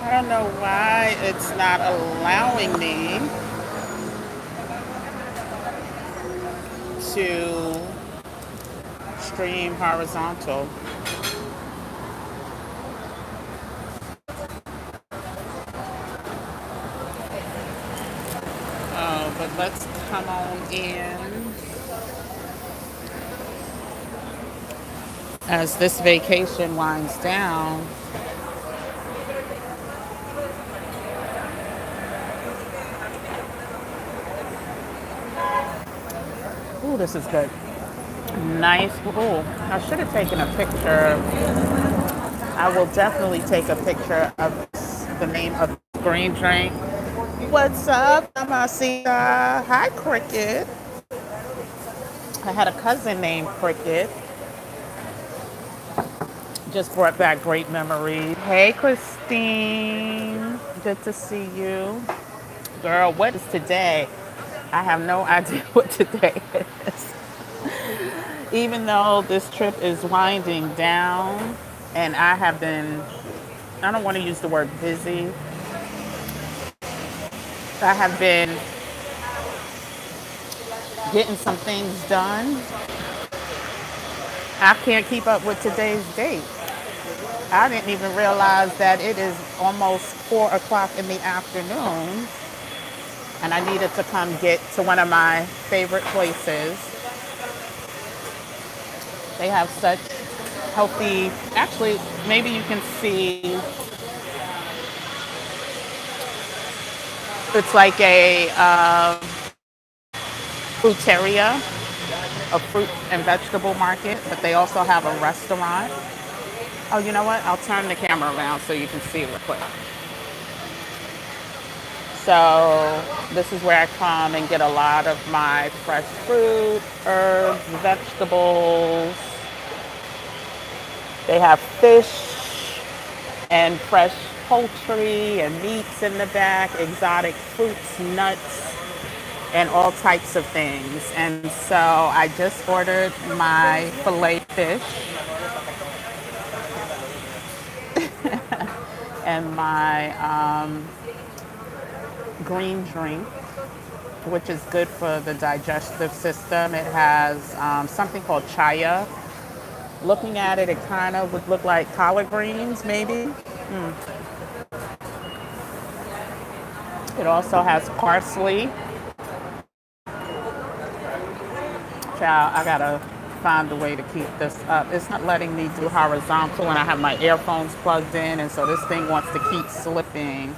I don't know why it's not allowing me to stream horizontal. Oh, but let's come on in as this vacation winds down. Ooh, this is good. Nice. Ooh, I should have taken a picture. I will definitely take a picture of the name of the green drink. What's up, Amasita? Hi, Cricket. I had a cousin named Cricket. Just brought back great memories. Hey, Christine. Good to see you. Girl, what is today? I have no idea what today is. Even though this trip is winding down and I have been, I don't want to use the word busy, I have been getting some things done. I can't keep up with today's date. I didn't even realize that it is almost 4 o'clock in the afternoon and I needed to come get to one of my favorite places. They have such healthy, actually, maybe you can see, it's like a fruiteria, a fruit and vegetable market, but they also have a restaurant. Oh, you know what? I'll turn the camera around so you can see real quick. So this is where I come and get a lot of my fresh fruit, herbs, vegetables. They have fish and fresh poultry and meats in the back, exotic fruits, nuts, and all types of things. And so I just ordered my filet fish and my green drink, which is good for the digestive system. It has something called chaya. Looking at it, it kind of would look like collard greens, maybe. It also has parsley. Child, I gotta find a way to keep this up. It's not letting me do horizontal and I have my earphones plugged in, and so this thing wants to keep slipping.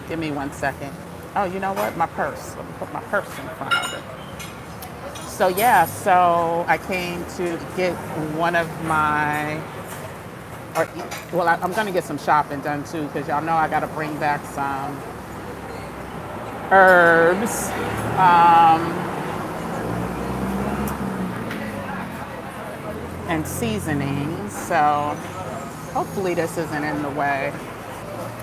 Give me 1 second. Oh, you know what? My purse. Let me put my purse in front of it. So yeah, so I came to get one of my, or well, I'm gonna get some shopping done too, because y'all know I gotta bring back some herbs. And seasonings. So hopefully this isn't in the way.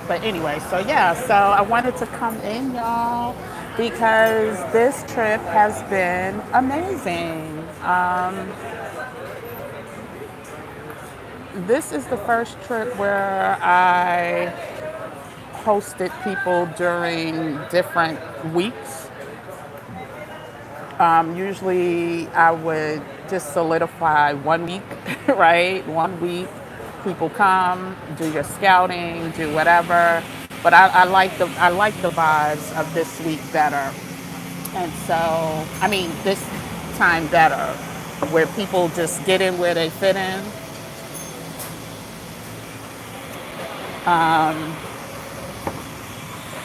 But anyway, so yeah, so I wanted to come in, y'all, because this trip has been amazing. This is the first trip where I hosted people during different weeks. Usually I would just solidify 1 week, right? 1 week, people come, do your scouting, do whatever. But I like the vibes of this week better. And so, I mean, this time better, where people just get in where they fit in.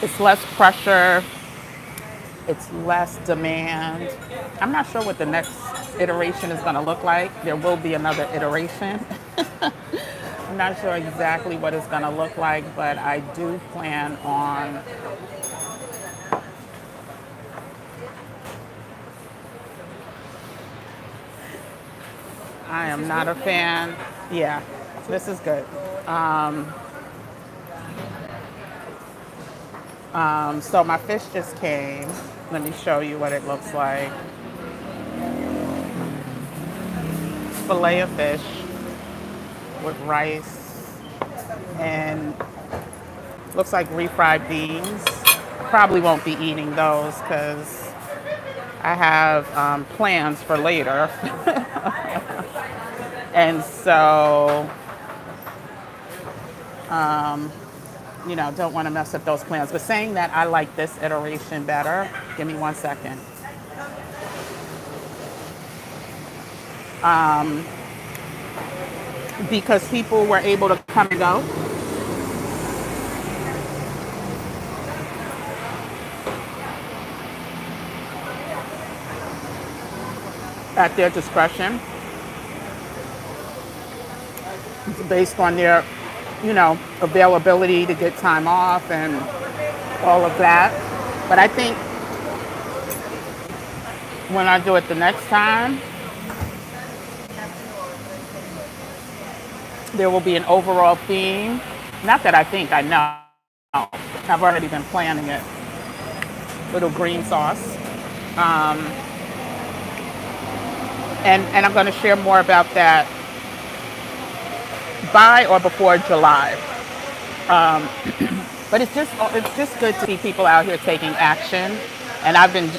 It's less pressure, it's less demand. I'm not sure what the next iteration is going to look like. There will be another iteration. I'm not sure exactly what it's going to look like, but I do plan on I am not a fan. Yeah, this is good. So my fish just came. Let me show you what it looks like. Fillet of fish with rice. And looks like refried beans. Probably won't be eating those because I have plans for later. And so, don't want to mess up those plans. But saying that, I like this iteration better. Give me 1 second. Because people were able to come and go at their discretion based on their, availability to get time off and all of that. But I think when I do it the next time, there will be an overall theme. Not that I think, I know. I've already been planning it. Little green sauce. And I'm going to share more about that by or before July. But it's just good to see people out here taking action. And I've been,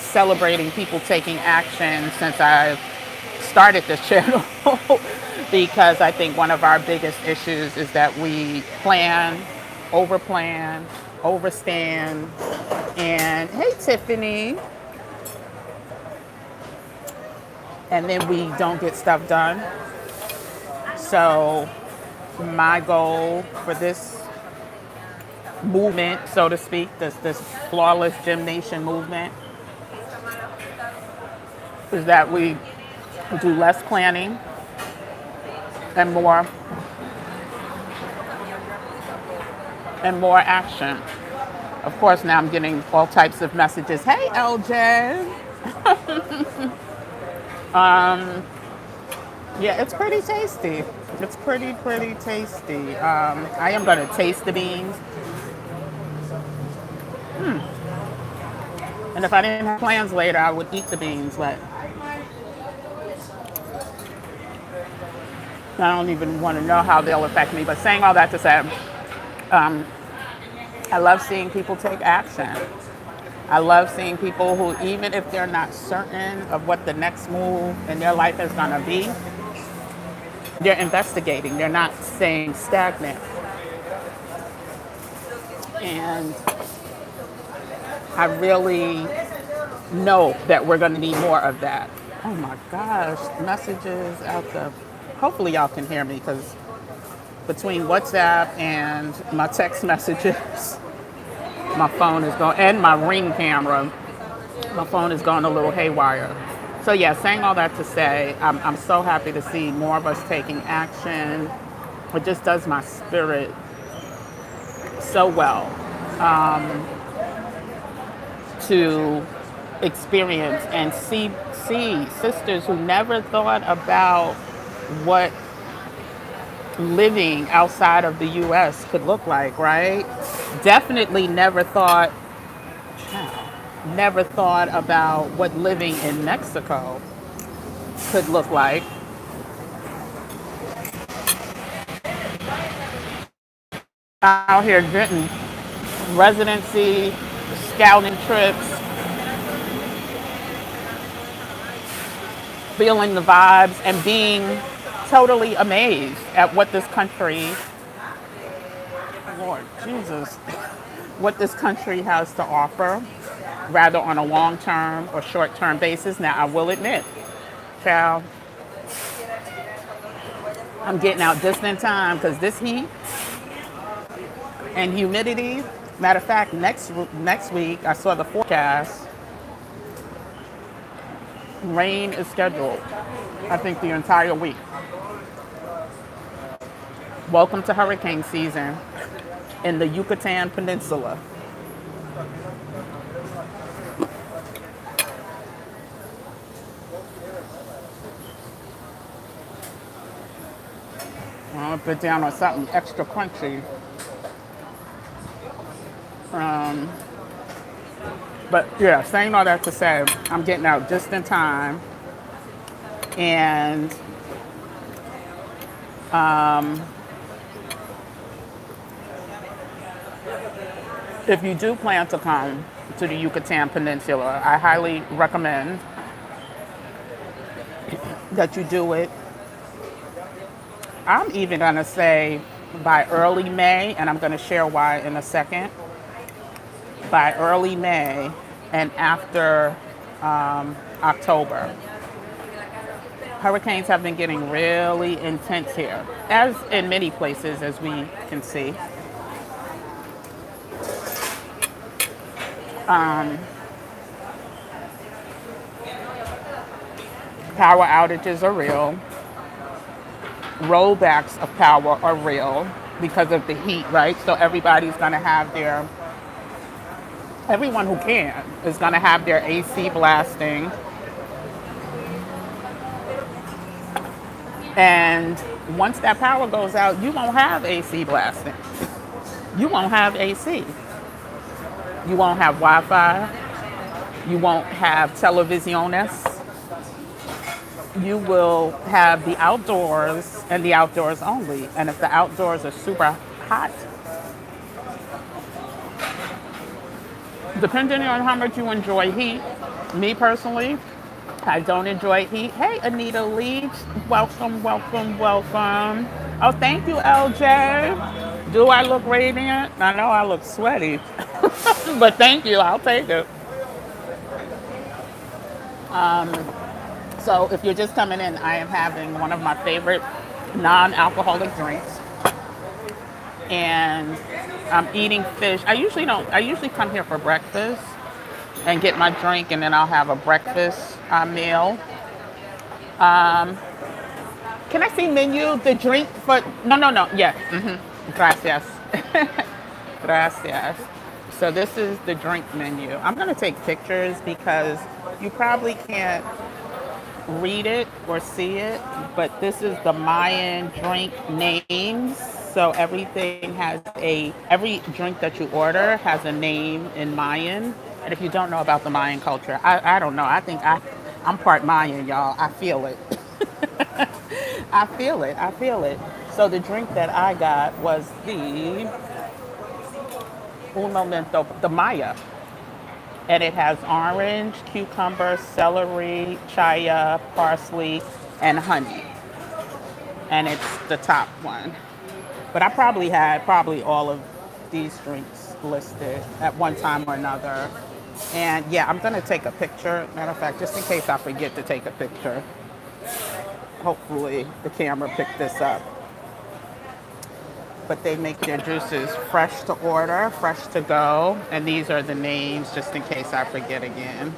celebrating people taking action since I've started this channel because I think one of our biggest issues is that we overplan, overstand, and hey, Tiffany, and then we don't get stuff done. So my goal for this movement, so to speak, this flawless gym nation movement, is that we do less planning and more action. Of course, now I'm getting all types of messages. Hey, LJ. Yeah, it's pretty tasty. It's pretty tasty. I am going to taste the beans. And if I didn't have plans later, I would eat the beans, but I don't even want to know how they'll affect me. But saying all that to say, I love seeing people take action. I love seeing people who, even if they're not certain of what the next move in their life is going to be, they're investigating. They're not staying stagnant. And I really know that we're going to need more of that. Oh my gosh, messages out the... Hopefully y'all can hear me because between WhatsApp and my text messages, my phone is going, and my Ring camera, my phone is going a little haywire. So yeah, saying all that to say, I'm so happy to see more of us taking action. It just does my spirit so well to experience and see sisters who never thought about what living outside of the U.S. could look like, right? Definitely never thought about what living in Mexico could look like. Out here getting residency, scouting trips, feeling the vibes, and being totally amazed at what this country, Lord Jesus, what this country has to offer, rather on a long-term or short-term basis. Now, I will admit, child, I'm getting out just in time because this heat and humidity. Matter of fact, next week, I saw the forecast. Rain is scheduled, I think, the entire week. Welcome to hurricane season in the Yucatan Peninsula. I'll put down on something extra crunchy. But yeah, saying all that to say, I'm getting out just in time. And if you do plan to come to the Yucatan Peninsula, I highly recommend that you do it. I'm even going to say by early May, and I'm going to share why in a second. By early May and after October. Hurricanes have been getting really intense here, as in many places, as we can see. Power outages are real. Rollbacks of power are real because of the heat, right? So everybody's going to have everyone who can is going to have their AC blasting. And once that power goes out, you won't have AC blasting. You won't have AC. You won't have Wi-Fi. You won't have televisiones. You will have the outdoors and the outdoors only. And if the outdoors are super hot, depending on how much you enjoy heat, me personally, I don't enjoy heat. Hey, Anita Leach, welcome, welcome, welcome. Oh, thank you, LJ. Do I look radiant? I know I look sweaty, but thank you, I'll take it. So if you're just coming in, I am having one of my favorite non-alcoholic drinks. And I'm eating fish. I usually come here for breakfast and get my drink, and then I'll have a breakfast meal. Can I see menu? The drink for, no. Yeah. Gracias. Gracias. So this is the drink menu. I'm going to take pictures because you probably can't read it or see it, but this is the Mayan drink names. So every drink that you order has a name in Mayan. And if you don't know about the Mayan culture, I don't know. I think I'm part Mayan, y'all. I feel it. I feel it. I feel it. So the drink that I got was un momento, the Maya. And it has orange, cucumber, celery, chaya, parsley, and honey. And it's the top one. But I probably had all of these drinks listed at one time or another. And yeah, I'm going to take a picture. Matter of fact, just in case I forget to take a picture. Hopefully the camera picked this up. But they make their juices fresh to order, fresh to go. And these are the names, just in case I forget again.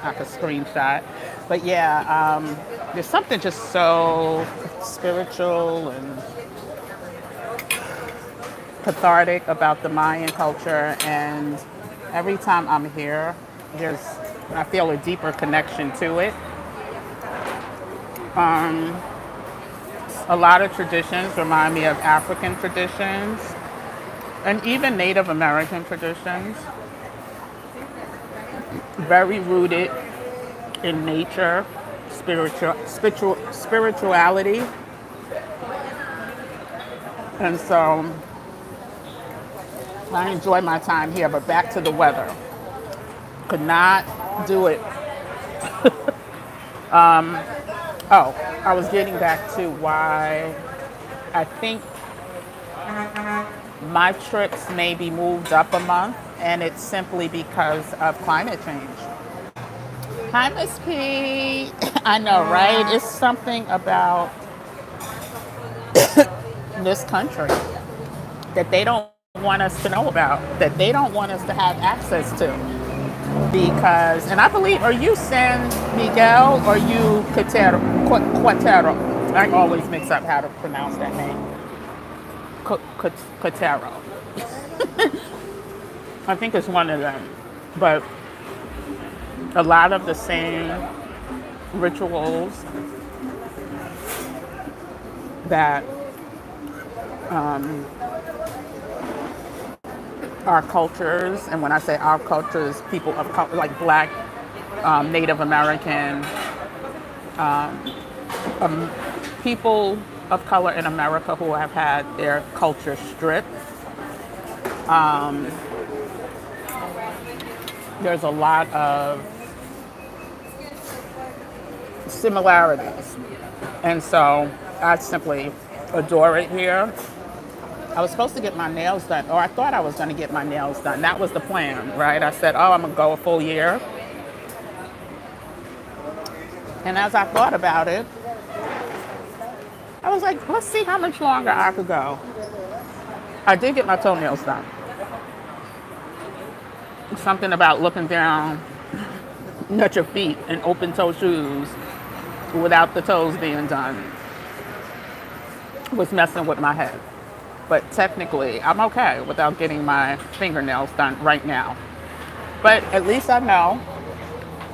I could screenshot. But yeah, there's something just so spiritual and cathartic about the Mayan culture. And every time I'm here, I feel a deeper connection to it. A lot of traditions remind me of African traditions and even Native American traditions. Very rooted in nature, spirituality. And so I enjoy my time here, but back to the weather. Could not do it. Oh, I was getting back to why I think my trips may be moved up a month, and it's simply because of climate change. Hi, Miss P. I know, right? It's something about this country that they don't want us to know about, that they don't want us to have access to. Because, and I believe, are you San Miguel or you Quatero? I always mix up how to pronounce that name. Quatero. I think it's one of them. But a lot of the same rituals that our cultures, and when I say our cultures, people of color, like Black, Native American, people of color in America who have had their culture stripped. there's a lot of similarities. And so I simply adore it here. I was supposed to get my nails done, or I thought I was going to get my nails done. That was the plan, right? I said, oh, I'm going to go a full year. And as I thought about it, I was like, let's see how much longer I could go. I did get my toenails done. Something about looking down at your feet in open toe shoes without the toes being done was messing with my head. But technically, I'm okay without getting my fingernails done right now. But at least I know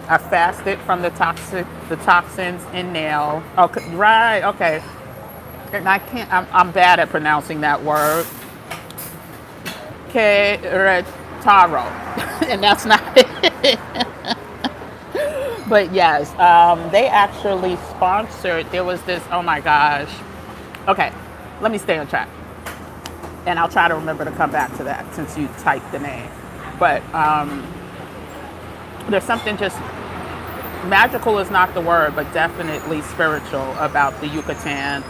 I fasted from the toxins in nail. Okay, right, okay. And I can't, I'm bad at pronouncing that word. Keretaro. And that's not it. But yes, they actually sponsored, there was this, oh my gosh. Okay, let me stay on track. And I'll try to remember to come back to that since you typed the name. But there's something just magical is not the word, but definitely spiritual about the Yucatan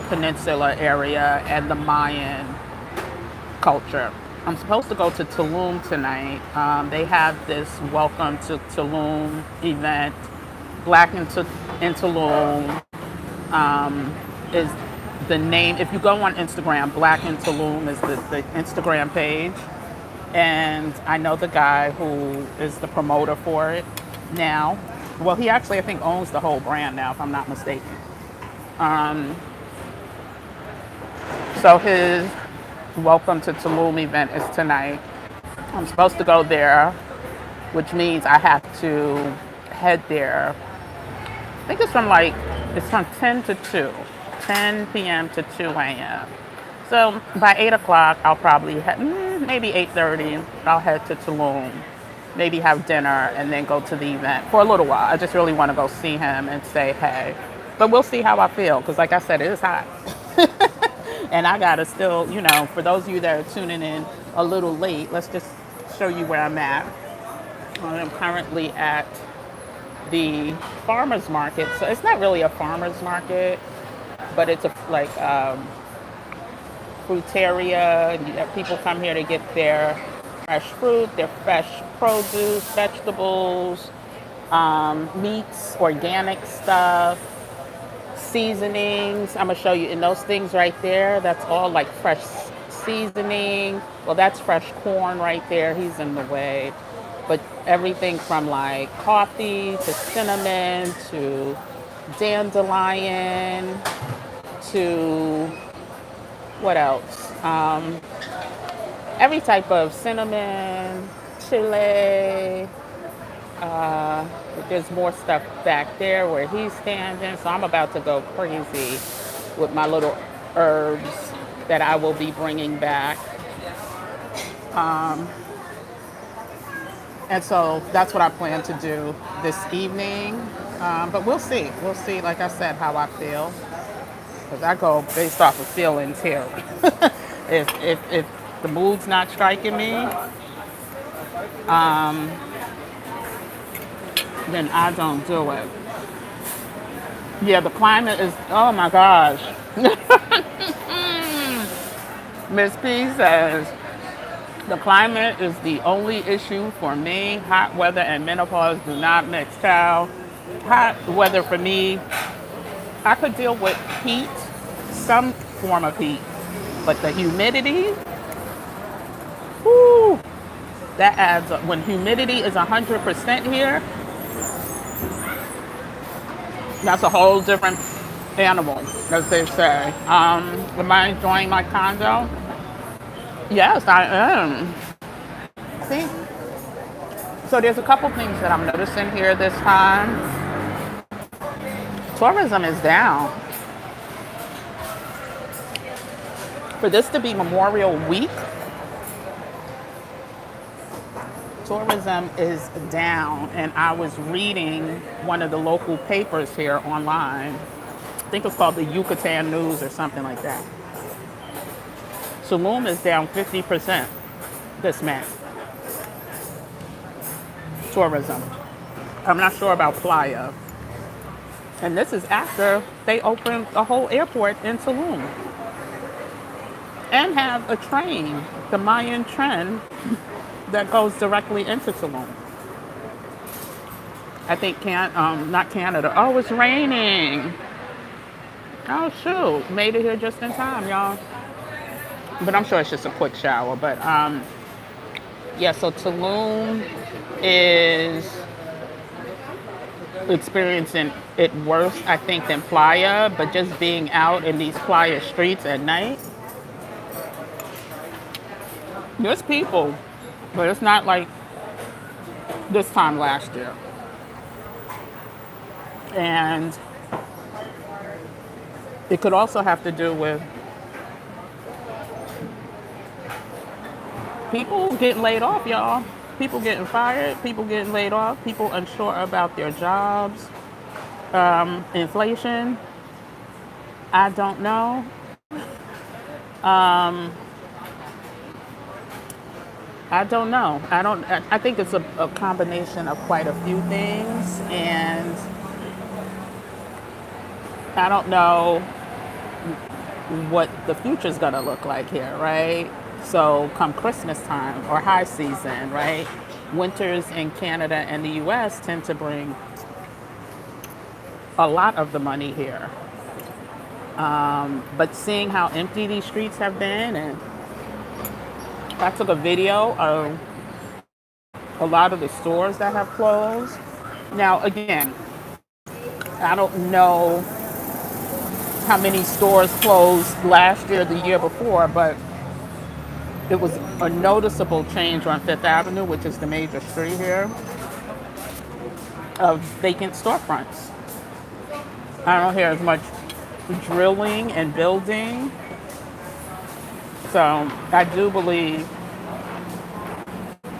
Peninsula area and the Mayan culture. I'm supposed to go to Tulum tonight. They have this Welcome to Tulum event. Black in Tulum is the name. If you go on Instagram, Black in Tulum is the Instagram page. And I know the guy who is the promoter for it now. Well, he actually, I think, owns the whole brand now, if I'm not mistaken. So his Welcome to Tulum event is tonight. I'm supposed to go there, which means I have to head there. I think it's from 10 to 2, 10 p.m. to 2 a.m. So by 8 o'clock, I'll probably head, maybe 8:30, I'll head to Tulum, maybe have dinner, and then go to the event for a little while. I just really want to go see him and say hey. But we'll see how I feel, because like I said, it is hot. And I got to still, for those of you that are tuning in a little late, let's just show you where I'm at. I'm currently at the farmer's market. So it's not really a farmer's market, but it's like fruiteria. And people come here to get their fresh fruit, their fresh produce, vegetables, meats, organic stuff, seasonings. I'm gonna show you in those things right there. That's all like fresh seasoning. Well, that's fresh corn right there. He's in the way. But everything from like coffee to cinnamon to dandelion to what else? Every type of cinnamon, chili. There's more stuff back there where he's standing. So I'm about to go crazy with my little herbs that I will be bringing back. And so that's what I plan to do this evening. But we'll see. We'll see, like I said, how I feel. Because I go based off of feelings here. if the mood's not striking me, then I don't do it. Yeah, the climate is, oh my gosh. Miss P says, the climate is the only issue for me. Hot weather and menopause do not mix, child. Hot weather for me, I could deal with heat, some form of heat, but the humidity, whoo, that adds up. When humidity is 100% here, that's a whole different animal, as they say. Am I enjoying my condo? Yes, I am. See? So there's a couple things that I'm noticing here this time. Tourism is down. For this to be Memorial Week, tourism is down. And I was reading one of the local papers here online. I think it's called the Yucatan News or something like that. Tulum is down 50% this month. tourism. I'm not sure about Playa. And this is after they opened a whole airport in Tulum and have a train, the Mayan train, that goes directly into Tulum. I think not Canada. Oh, it's raining. Oh shoot, made it here just in time, y'all. But I'm sure it's just a quick shower. But yeah, so Tulum is experiencing it worse, I think, than Playa. But just being out in these Playa streets at night, there's people, but it's not like this time last year. And it could also have to do with people getting laid off, y'all. People getting fired, people getting laid off, people unsure about their jobs, inflation. I don't know. I don't know. I think it's a combination of quite a few things, and I don't know what the future's gonna look like here, right? So come Christmas time or high season, right? Winters in Canada and the US tend to bring a lot of the money here. But seeing how empty these streets have been, and I took a video of a lot of the stores that have closed. Now, again, I don't know how many stores closed last year, the year before, but it was a noticeable change on Fifth Avenue, which is the major street here, of vacant storefronts. I don't hear as much drilling and building. So I do believe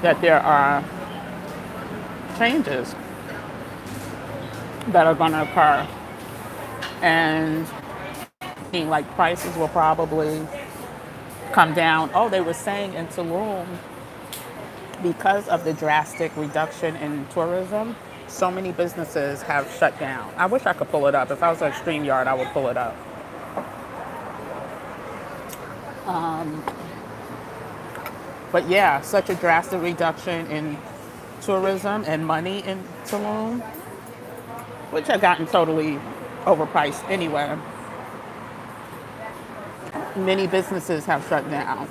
that there are changes that are going to occur. And like prices will probably come down. Oh, they were saying in Tulum, because of the drastic reduction in tourism, so many businesses have shut down. I wish I could pull it up. If I was at StreamYard, I would pull it up. But yeah, such a drastic reduction in tourism and money in Tulum, which had gotten totally overpriced anyway. Many businesses have shut down.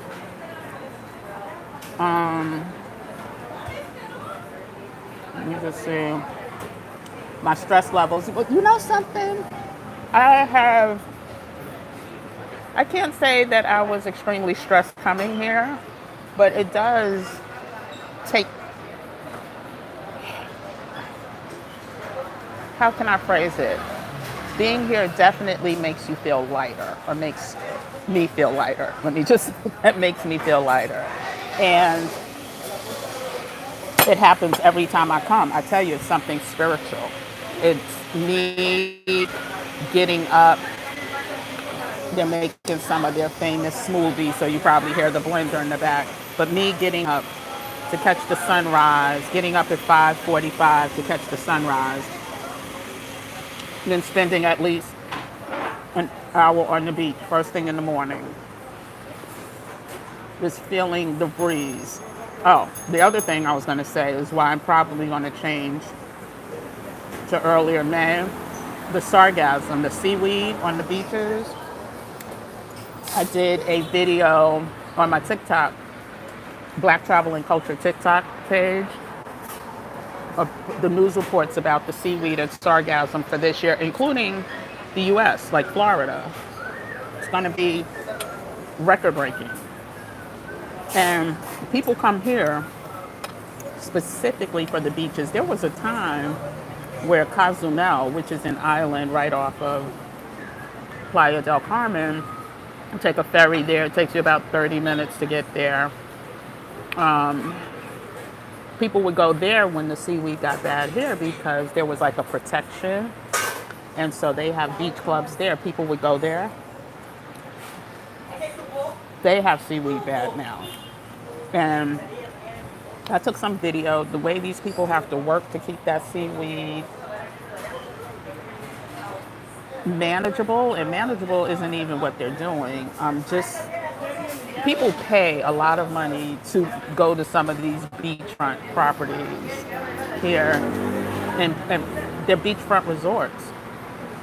Let me just see. My stress levels. You know something? I can't say that I was extremely stressed coming here, but it does take, how can I phrase it? Being here definitely makes you feel lighter, or makes me feel lighter. That makes me feel lighter. And it happens every time I come. I tell you, it's something spiritual. It's me getting up. They're making some of their famous smoothies, so you probably hear the blender in the back. But me getting up to catch the sunrise, getting up at 5:45 to catch the sunrise, then spending at least an hour on the beach first thing in the morning, just feeling the breeze. Oh, the other thing I was going to say is why I'm probably going to change to earlier May. The sargassum, the seaweed on the beaches. I did a video on my TikTok, Black Travel and Culture TikTok page, of the news reports about the seaweed and sargassum for this year, including the US, like Florida. It's going to be record-breaking. And people come here specifically for the beaches. There was a time where Cozumel, which is an island right off of Playa del Carmen, you take a ferry there. It takes you about 30 minutes to get there. People would go there when the seaweed got bad here because there was like a protection. And so they have beach clubs there. People would go there. They have seaweed bad now. And I took some video, the way these people have to work to keep that seaweed manageable, and manageable isn't even what they're doing. Just people pay a lot of money to go to some of these beachfront properties here, and they're beachfront resorts.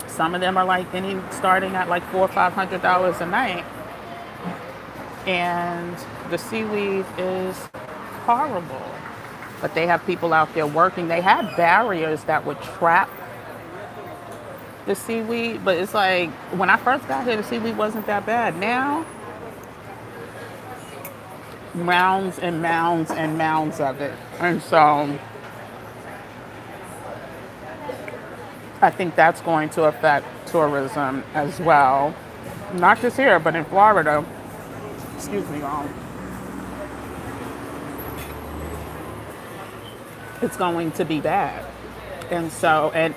Some of them are like starting at like $400 or $500 a night, and the seaweed is horrible. But they have people out there working. They had barriers that would trap the seaweed, but it's like when I first got here, the seaweed wasn't that bad. Now, mounds and mounds and mounds of it. And so I think that's going to affect tourism as well. Not just here, but in Florida. Excuse me, y'all. It's going to be bad. And so, and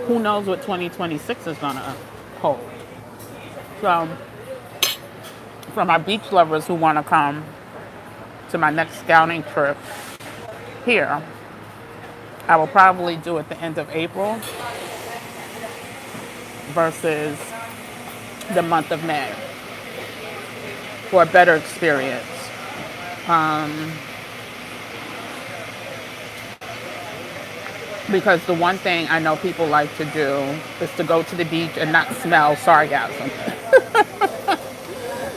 who knows what 2026 is going to hold. So, for my beach lovers who want to come to my next scouting trip here, I will probably do it the end of April versus the month of May for a better experience. Because the one thing I know people like to do is to go to the beach and not smell sargassum.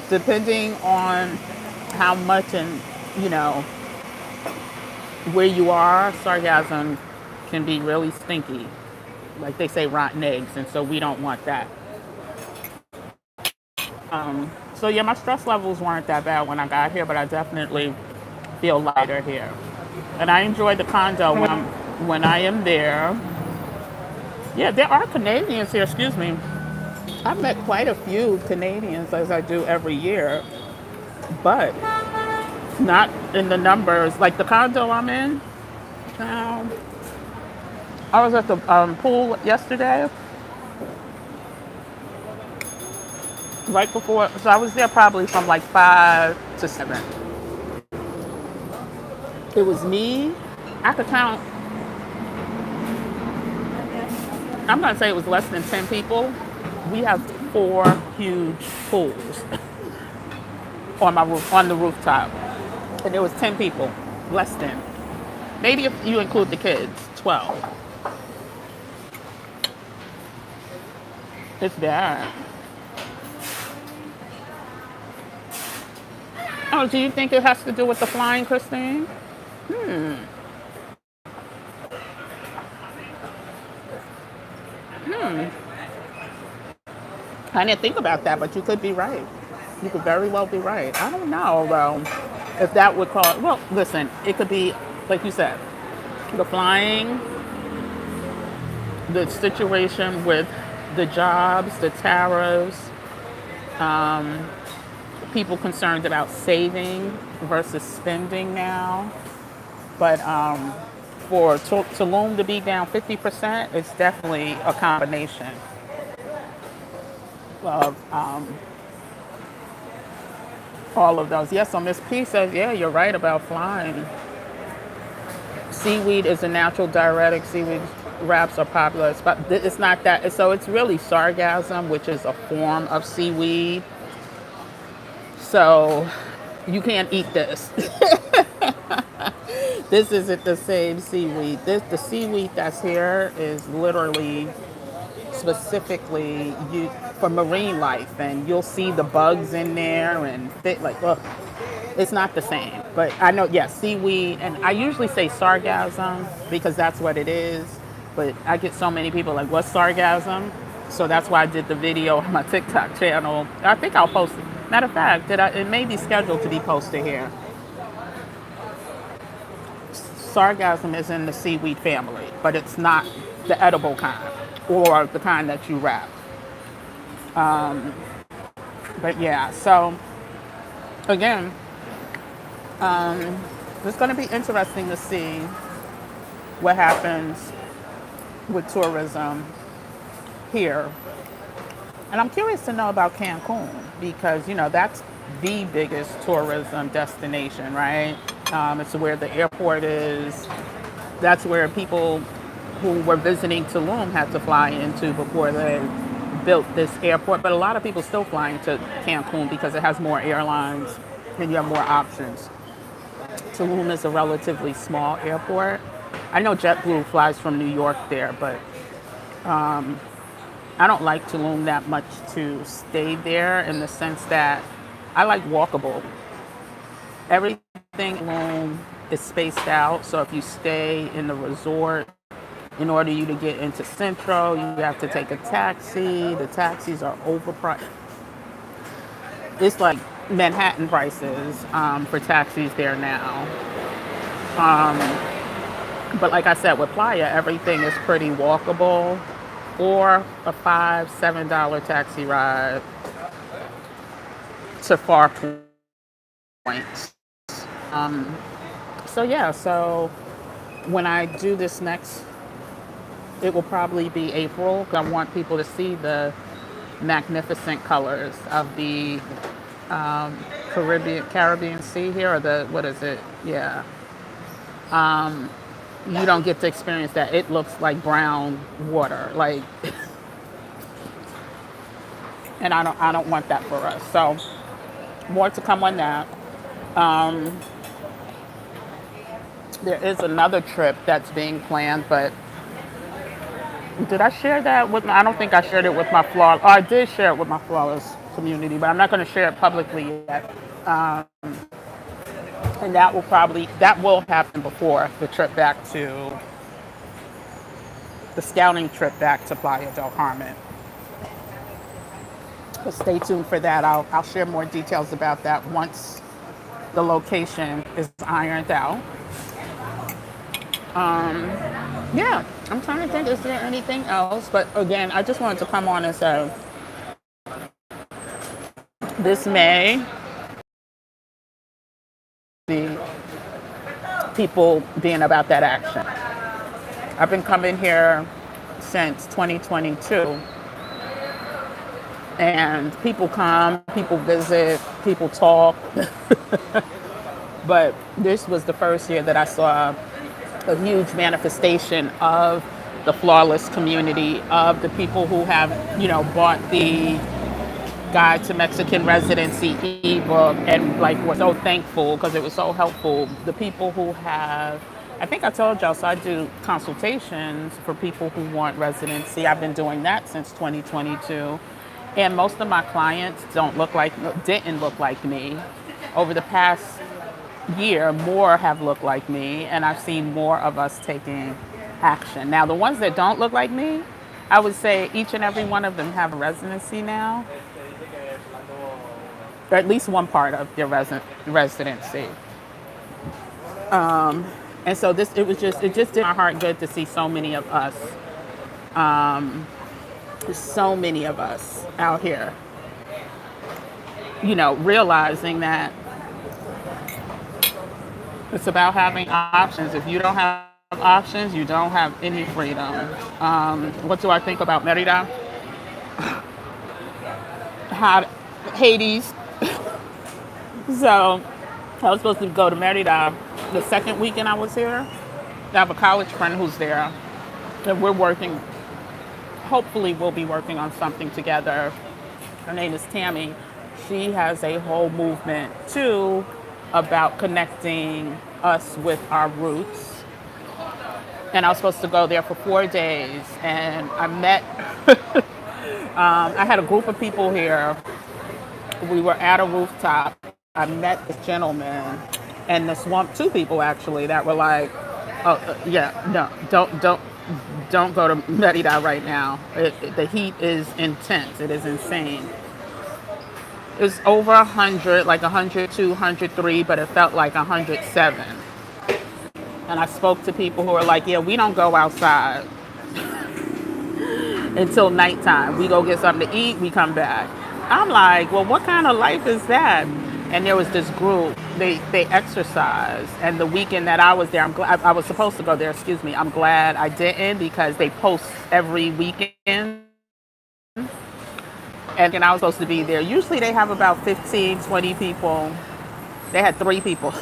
Depending on how much and, where you are, sargassum can be really stinky. Like they say, rotten eggs, and so we don't want that. So yeah, my stress levels weren't that bad when I got here, but I definitely feel lighter here. And I enjoy the condo when I am there. Yeah, there are Canadians here, excuse me. I've met quite a few Canadians, as I do every year, but not in the numbers. Like the condo I'm in, I was at the pool yesterday, right before, so I was there probably from like 5 to 7. It was me, I could count, I'm going to say it was less than 10 people. We have 4 huge pools on my roof, on the rooftop. And there was 10 people, less than. Maybe if you include the kids, 12. It's bad. Oh, do you think it has to do with the flying, Christine? I didn't think about that, but you could be right. You could very well be right. I don't know, though, if that would cause... Well, listen, it could be, like you said, the flying, the situation with the jobs, the tariffs, people concerned about saving versus spending now. But for Tulum to be down 50%, it's definitely a combination of all of those. Yes, so Miss P says, yeah, you're right about flying. Seaweed is a natural diuretic. Seaweed wraps are popular, but it's not that. So it's really sargassum, which is a form of seaweed. So you can't eat this. This isn't the same seaweed. The seaweed that's here is literally specifically for marine life, and you'll see the bugs in there and it's not the same. But I know, yeah, seaweed, and I usually say sargassum because that's what it is. But I get so many people like, what's sargassum? So that's why I did the video on my TikTok channel. I think I'll post it. Matter of fact, it may be scheduled to be posted here. Sargassum is in the seaweed family, but it's not the edible kind or the kind that you wrap. But yeah, so again, it's going to be interesting to see what happens with tourism here. And I'm curious to know about Cancun because, that's the biggest tourism destination, right? It's where the airport is. That's where people who were visiting Tulum had to fly into before they built this airport. But a lot of people still flying to Cancun because it has more airlines and you have more options. Tulum is a relatively small airport. I know JetBlue flies from New York there, but I don't like Tulum that much to stay there in the sense that I like walkable. Everything in Tulum is spaced out, so if you stay in the resort, in order you to get into Central, you have to take a taxi. The taxis are overpriced. It's like Manhattan prices for taxis there now. But like I said, with Playa, everything is pretty walkable, or a $5, $7 taxi ride to far points. So yeah, so when I do this next, it will probably be April. I want people to see the magnificent colors of the Caribbean Sea here, or the, what is it? Yeah. You don't get to experience that. It looks like brown water, like, and I don't want that for us. So more to come on that. There is another trip that's being planned, but did I share that with I don't think I shared it with my flawless. Oh, I did share it with my flawless community, but I'm not going to share it publicly yet. And that will happen before the trip back to the scouting trip back to Playa del Carmen. So stay tuned for that. I'll share more details about that once the location is ironed out. Yeah, I'm trying to think, is there anything else? But again, I just wanted to come on and say, this May, the people being about that action. I've been coming here since 2022, and people come, people visit, people talk. But this was the first year that I saw a huge manifestation of the flawless community, of the people who have, bought the Guide to Mexican Residency ebook and like were so thankful because it was so helpful. The people who have, I think I told y'all, so I do consultations for people who want residency. I've been doing that since 2022. And most of my clients didn't look like me. Over the past year, more have looked like me, and I've seen more of us taking action. Now, the ones that don't look like me, I would say each and every one of them have a residency now, or at least one part of their residency. And so it just did my heart good to see so many of us, out here, realizing that it's about having options. If you don't have options, you don't have any freedom. What do I think about Merida? Hades. So I was supposed to go to Merida the second weekend I was here. I have a college friend who's there, and hopefully we'll be working on something together. Her name is Tammy. She has a whole movement too about connecting us with our roots. And I was supposed to go there for 4 days, and I met, I had a group of people here. We were at a rooftop. I met this gentleman and two people actually that were like, no, don't go to Merida right now. The heat is intense. It is insane. It was over 100, like 102, 103, but it felt like 107. And I spoke to people who were like, yeah, we don't go outside until nighttime. We go get something to eat, we come back. I'm like, well, what kind of life is that? And there was this group, they exercise. And the weekend that I was there, I was supposed to go there, I'm glad I didn't, because they post every weekend. And I was supposed to be there. Usually they have about 15, 20 people. They had 3 people.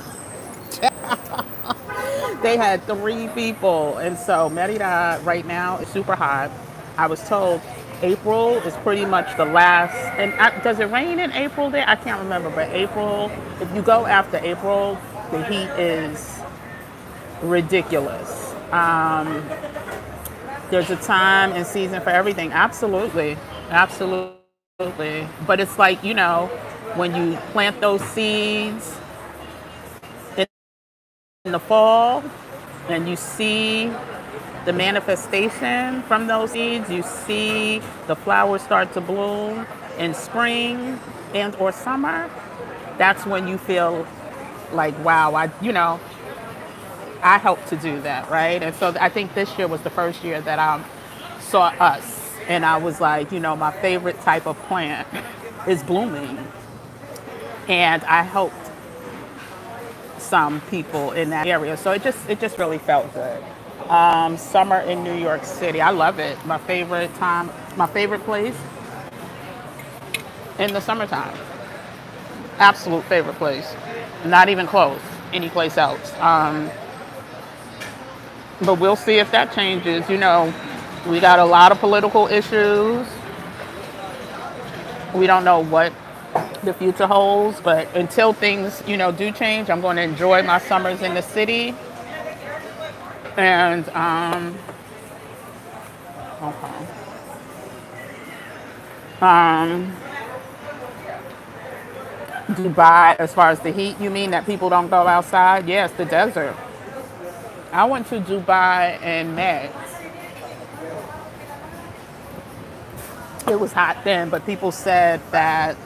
They had 3 people. And so Merida right now is super hot. I was told April is pretty much the last. And does it rain in April there? I can't remember. But April, if you go after April, the heat is ridiculous. There's a time and season for everything. Absolutely. Absolutely. But it's like, when you plant those seeds in the fall and you see the manifestation from those seeds, you see the flowers start to bloom in spring and or summer, that's when you feel like, wow, I helped to do that, right? And so I think this year was the first year that I saw us, and I was like, my favorite type of plant is blooming, and I helped some people in that area. So it just really felt good. Summer in New York City, I love it. My favorite place in the summertime. Absolute favorite place. Not even close any place else. But we'll see if that changes. We got a lot of political issues. We don't know what the future holds, but until things, do change, I'm going to enjoy my summers in the city. And okay. Dubai, as far as the heat, you mean that people don't go outside? Yes, the desert. I went to Dubai in May. It was hot then, but people said that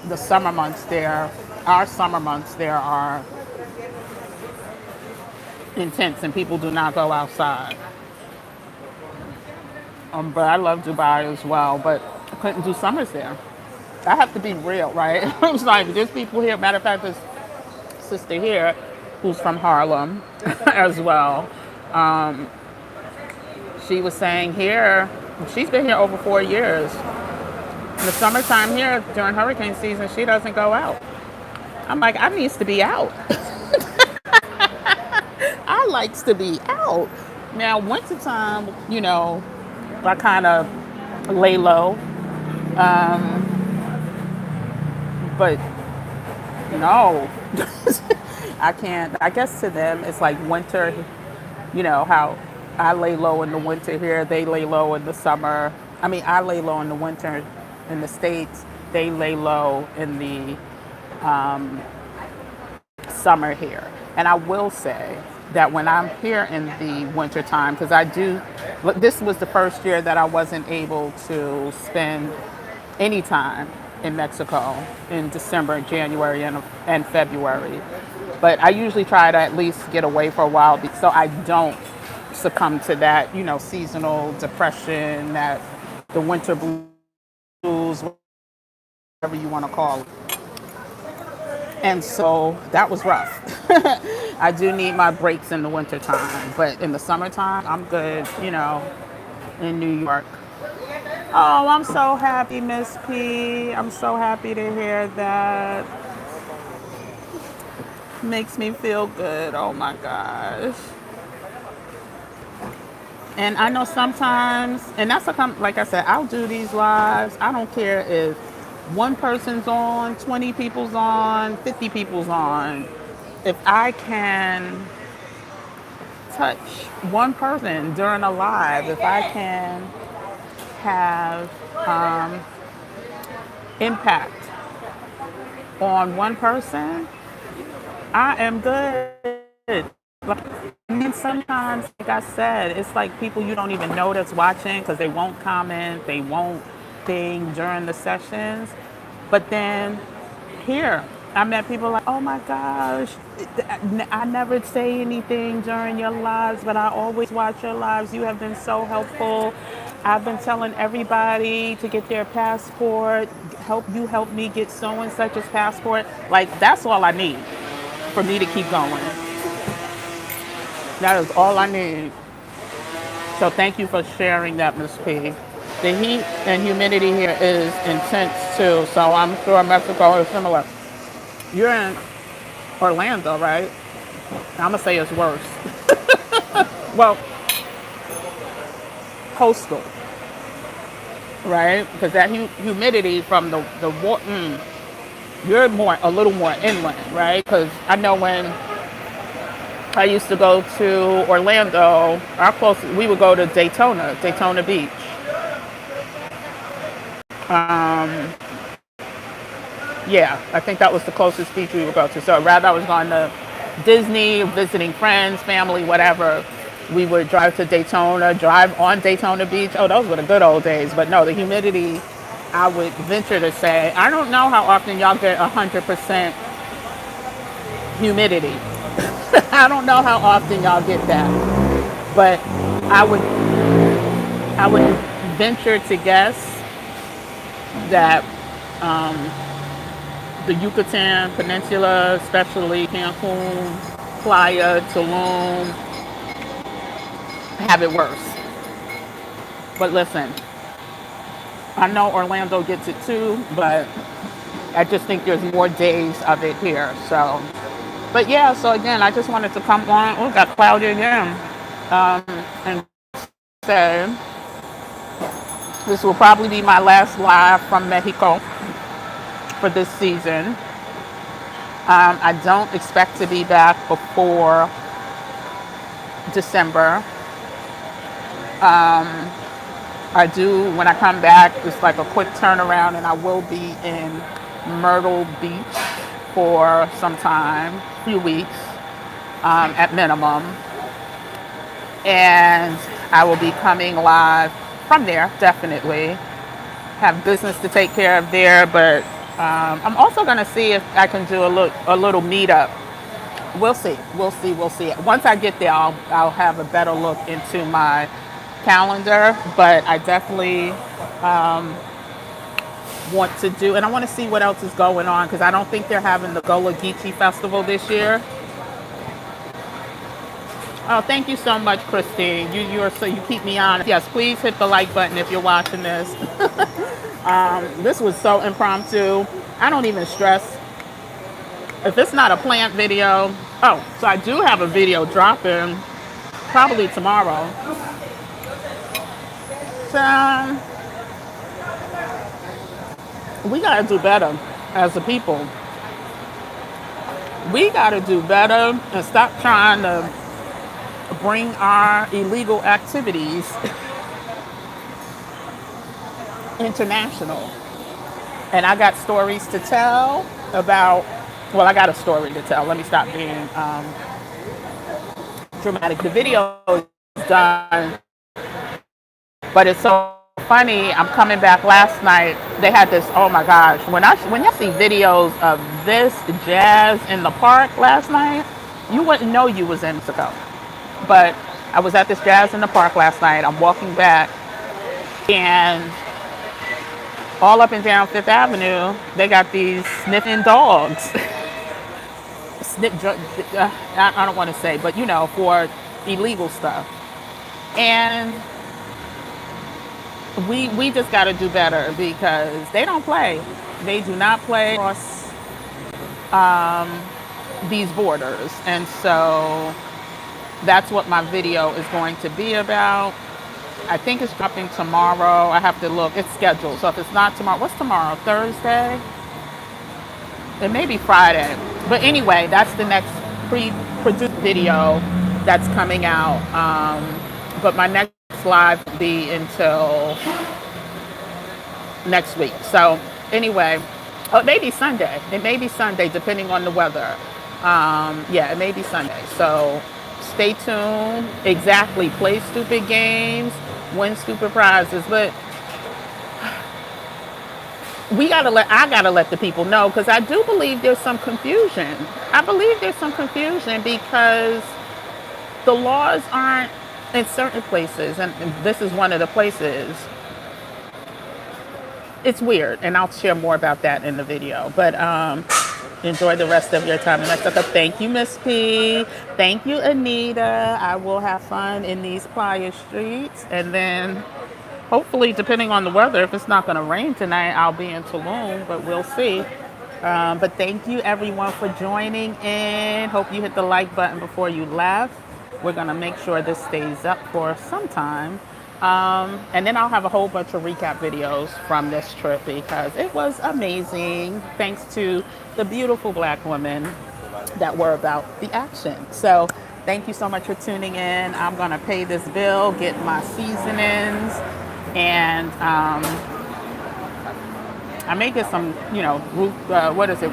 the summer months there, our summer months there are intense and people do not go outside. But I love Dubai as well, but I couldn't do summers there. I have to be real, right? I was like, there's people here. Matter of fact, this sister here who's from Harlem as well. She was saying here, she's been here over 4 years. In the summertime here, during hurricane season, she doesn't go out. I'm like, I needs to be out. I likes to be out. Now, wintertime, I kind of lay low. But no, I can't. I guess to them, it's like winter, how I lay low in the winter here, they lay low in the summer. I mean, I lay low in the winter in the States, they lay low in the summer here. And I will say that when I'm here in the winter time, because this was the first year that I wasn't able to spend any time in Mexico in December, January, and February. But I usually try to at least get away for a while so I don't succumb to that, seasonal depression, that the winter blues, whatever you want to call it. And so that was rough. I do need my breaks in the winter time, but in the summertime, I'm good, in New York. Oh, I'm so happy, Miss P. I'm so happy to hear that. Makes me feel good. Oh my gosh. And I know sometimes, and like I said, I'll do these lives. I don't care if one person's on, 20 people's on, 50 people's on. If I can touch one person during a live, if I can have impact on one person, I am good. And sometimes, like I said, it's like people you don't even know that's watching because they won't comment, they won't thing during the sessions. But then here, I met people like, oh my gosh, I never say anything during your lives, but I always watch your lives. You have been so helpful. I've been telling everybody to get their passport. Help me get so and such's passport. Like, that's all I need for me to keep going. That is all I need. So thank you for sharing that, Ms. P. The heat and humidity here is intense too, so I'm sure Mexico is similar. You're in Orlando, right? I'm gonna say it's worse. Well, coastal, right? Because that humidity from the water, you're more a little more inland, right? Because I know when I used to go to Orlando, our closest we would go to Daytona Beach. Yeah, I think that was the closest beach we would go to. So rather I was going to Disney, visiting friends, family, whatever. We would drive to Daytona, drive on Daytona Beach. Oh, those were the good old days. But no, the humidity, I would venture to say, I don't know how often y'all get 100% humidity. I don't know how often y'all get that. But I would I would venture to guess that the Yucatan Peninsula, especially Cancun, Playa, Tulum, have it worse. But listen, I know Orlando gets it too, but I just think there's more days of it here. So, but yeah, so again, I just wanted to come on. Oh, it got cloudy again. And say this will probably be my last live from Mexico for this season. I don't expect to be back before December. I do, when I come back, it's like a quick turnaround, and I will be in Myrtle Beach for some time, a few weeks at minimum. And I will be coming live from there, definitely. Have business to take care of there, but I'm also going to see if I can do a little meetup. We'll see. We'll see. We'll see. Once I get there, I'll have a better look into my calendar, but I definitely want to do, and I want to see what else is going on because I don't think they're having the Gullah Geechee Festival this year. Oh, thank you so much, Christine. You keep me on. Yes, please hit the like button if you're watching this. This was so impromptu. I don't even stress if it's not a plant video. Oh, so I do have a video dropping probably tomorrow. So we gotta do better as a people. We gotta do better and stop trying to bring our illegal activities international. And I got stories to tell about, well, I got a story to tell. Let me stop being dramatic. The video is done, but it's so funny. I'm coming back last night. They had this, oh my gosh, when you see videos of this jazz in the park last night, you wouldn't know you was in Mexico. But I was at this jazz in the park last night. I'm walking back, and all up and down Fifth Avenue, they got these sniffing dogs. I don't want to say, but for illegal stuff. And we just got to do better because they don't play. They do not play across these borders. And so that's what my video is going to be about. I think it's dropping tomorrow. I have to look. It's scheduled. So if it's not tomorrow, what's tomorrow? Thursday? It may be Friday. But anyway, that's the next pre-produced video that's coming out. But my next live will be until next week. So anyway, it may be Sunday. It may be Sunday, depending on the weather. Yeah, it may be Sunday. So stay tuned. Exactly. Play stupid games, win stupid prizes. But I gotta let the people know, because I do believe there's some confusion. I believe there's some confusion because the laws aren't in certain places, and this is one of the places. It's weird, and I'll share more about that in the video. But enjoy the rest of your time in Mexico. Thank you, Miss P. Thank you, Anita. I will have fun in these playa streets, and then hopefully, depending on the weather, if it's not going to rain tonight, I'll be in Tulum, but we'll see. But thank you everyone for joining in. Hope you hit the like button before you left. We're going to make sure this stays up for some time. And then I'll have a whole bunch of recap videos from this trip because it was amazing. Thanks to the beautiful black women that were about the action. So thank you so much for tuning in. I'm going to pay this bill, get my seasonings, and I may get some,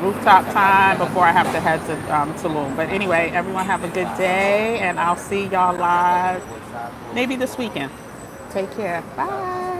rooftop time before I have to head to Tulum. But anyway, everyone have a good day, and I'll see y'all live maybe this weekend. Take care. Bye.